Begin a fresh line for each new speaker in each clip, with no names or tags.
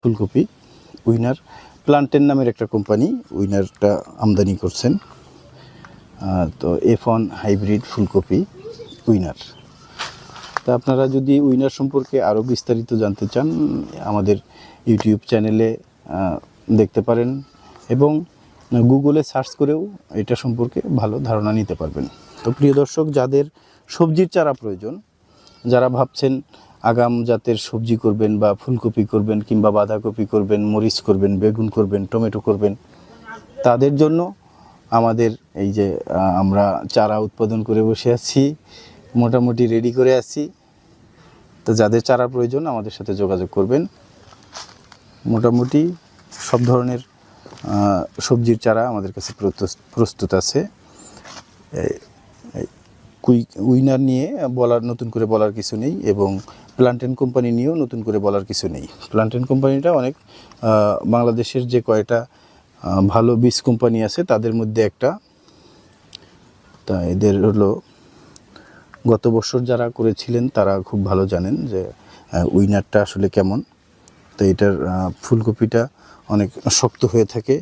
ফুলকপি winner plantain নামের একটা কোম্পানি উইনারটা আমদানি করছেন। তো F1 হাইব্রিড ফুলকপি উইনার। তা আপনারা যদি উইনার সম্পর্কে আরও বিস্তারিত জানতে চান আমাদের ইউটিউব চ্যানেলে দেখতে পারেন এবং গুগলে সার্চ করেও এটা সম্পর্কে ভালো ধারণা নিতে পারবেন। তো প্রিয় দর্শক, যাদের সবজির চারা প্রয়োজন, যারা ভাবছেন আগাম জাতের সবজি করবেন বা ফুলকপি করবেন কিংবা বাঁধাকপি করবেন, মরিচ করবেন, বেগুন করবেন, টমেটো করবেন, তাদের জন্য আমাদের এই যে আমরা চারা উৎপাদন করে বসে আছি, মোটামুটি রেডি করে আছি। তো যাদের চারা প্রয়োজন আমাদের সাথে যোগাযোগ করবেন। মোটামুটি সব ধরনের সবজির চারা আমাদের কাছে প্রস্তুত আছে। উইনার নিয়ে নতুন করে বলার কিছু নেই এবং প্লান্টেন কোম্পানি নিয়েও নতুন করে বলার কিছু নেই। প্লান্টেন কোম্পানিটা অনেক বাংলাদেশের যে কয়টা ভালো বীজ কোম্পানি আছে তাদের মধ্যে একটা। তা এদের হলো গত বছর যারা করেছিলেন তারা খুব ভালো জানেন যে উইনারটা আসলে কেমন। তো এটার ফুলকপিটা অনেক শক্ত হয়ে থাকে,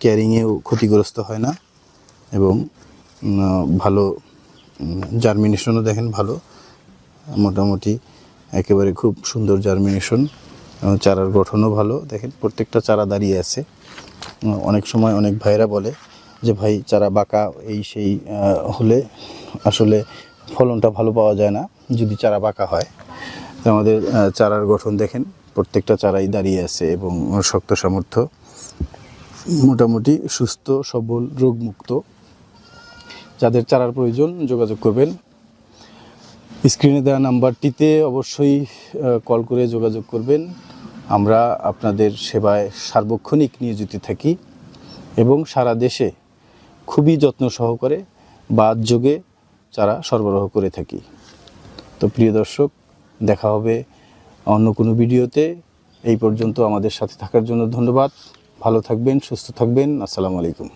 ক্যারিংয়েও ক্ষতিগ্রস্ত হয় না এবং ভালো জার্মিনেশনও দেখেন ভালো, মোটামুটি একেবারে খুব সুন্দর জার্মিনেশন। চারার গঠনও ভালো, দেখেন প্রত্যেকটা চারা দাঁড়িয়ে আছে। অনেক সময় অনেক ভাইরা বলে যে ভাই চারা বাঁকা এই সেই হলে আসলে ফলনটা ভালো পাওয়া যায় না যদি চারা বাঁকা হয়। তো আমাদের চারার গঠন দেখেন, প্রত্যেকটা চারাই দাঁড়িয়ে আছে এবং শক্ত সামর্থ্য, মোটামুটি সুস্থ সবল রোগমুক্ত। যাদের চারার প্রয়োজন যোগাযোগ করবেন। স্ক্রিনে দেওয়া নাম্বারটিতে অবশ্যই কল করে যোগাযোগ করবেন। আমরা আপনাদের সেবায় সার্বক্ষণিক নিয়োজিত থাকি এবং সারা দেশে খুবই যত্ন সহকারে বাদযোগে চারা সরবরাহ করে থাকি। তো প্রিয় দর্শক, দেখা হবে অন্য কোনো ভিডিওতে। এই পর্যন্ত আমাদের সাথে থাকার জন্য ধন্যবাদ। ভালো থাকবেন, সুস্থ থাকবেন। আসসালামু আলাইকুম।